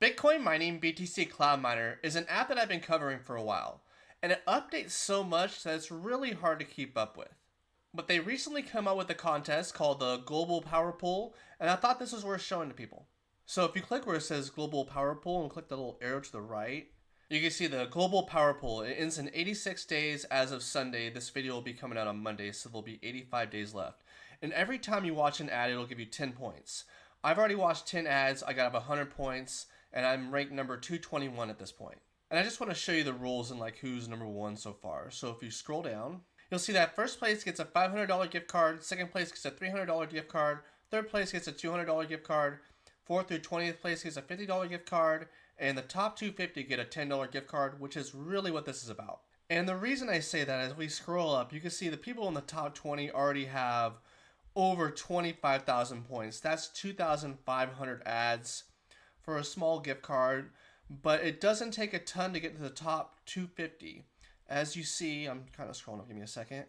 Bitcoin mining BTC Cloud Miner is an app that I've been covering for a while, and it updates so much that it's really hard to keep up with. But they recently come out with a contest called the Global Power Pool, and I thought this was worth showing to people. So if you click where it says Global Power Pool and click the little arrow to the right, you can see the Global Power Pool. It ends in 86 days as of Sunday. This video will be coming out on Monday, so there'll be 85 days left. And every time you watch an ad, it'll give you 10 points. I've already watched 10 ads, I got up 100 points, and I'm ranked number 221 at this point. And I just want to show you the rules and like who's number one so far. So if you scroll down, you'll see that first place gets a $500 gift card, second place gets a $300 gift card, third place gets a $200 gift card, 4th through 20th place gets a $50 gift card, and the top 250 get a $10 gift card, which is really what this is about. And the reason I say that, as we scroll up, you can see the people in the top 20 already have over 25,000 points. That's 2,500 ads for a small gift card, but it doesn't take a ton to get to the top 250. As you see, I'm kind of scrolling up, give me a second.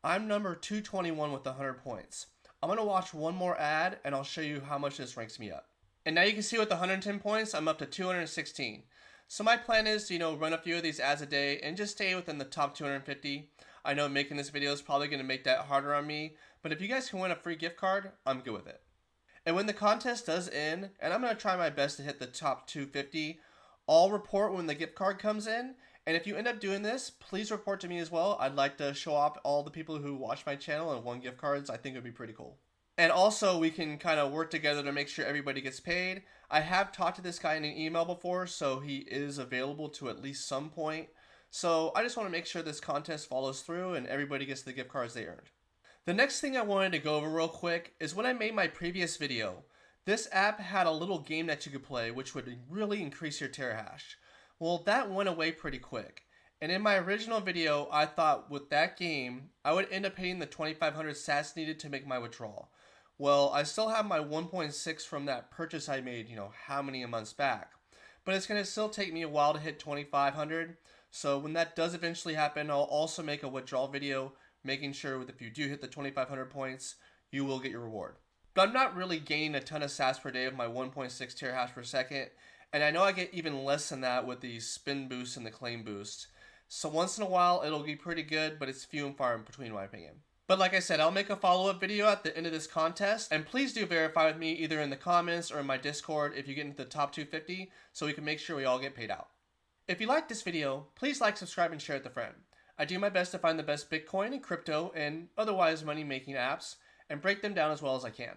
I'm number 221 with 100 points. I'm going to watch one more ad and I'll show you how much this ranks me up. And now you can see with the 110 points, I'm up to 216. So my plan is to, run a few of these ads a day and just stay within the top 250. I know making this video is probably going to make that harder on me, but if you guys can win a free gift card, I'm good with it. And when the contest does end, and I'm going to try my best to hit the top 250, I'll report when the gift card comes in. And if you end up doing this, please report to me as well. I'd like to show off all the people who watch my channel and won gift cards. I think it would be pretty cool. And also, we can kind of work together to make sure everybody gets paid. I have talked to this guy in an email before, so he is available to at least some point. So I just want to make sure this contest follows through and everybody gets the gift cards they earned. The next thing I wanted to go over real quick is when I made my previous video, this app had a little game that you could play which would really increase your terahash. Well, that went away pretty quick. And in my original video, I thought with that game, I would end up hitting the 2,500 sats needed to make my withdrawal. Well, I still have my 1.6 from that purchase I made, how many months back. But it's going to still take me a while to hit 2,500. So when that does eventually happen, I'll also make a withdrawal video making sure that if you do hit the 2,500 points, you will get your reward. But I'm not really gaining a ton of sats per day of my 1.6 terahash per second. And I know I get even less than that with the spin boost and the claim boost. So once in a while, it'll be pretty good, but it's few and far in between, in my opinion. But like I said, I'll make a follow-up video at the end of this contest, and please do verify with me either in the comments or in my Discord if you get into the top 250, so we can make sure we all get paid out. If you liked this video, please like, subscribe, and share it with a friend. I do my best to find the best Bitcoin and crypto and otherwise money-making apps, and break them down as well as I can.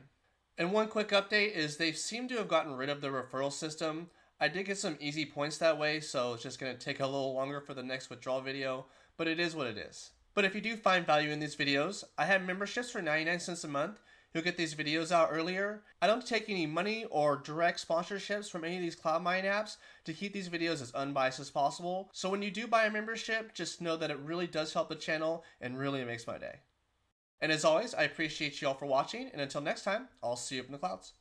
And one quick update is they seem to have gotten rid of the referral system. I did get some easy points that way, so it's just going to take a little longer for the next withdrawal video, but it is what it is. But if you do find value in these videos, I have memberships for 99 cents a month. You'll get these videos out earlier. I don't take any money or direct sponsorships from any of these cloud mining apps to keep these videos as unbiased as possible. So when you do buy a membership, just know that it really does help the channel and really makes my day. And as always, I appreciate you all for watching, and until next time, I'll see you up in the clouds.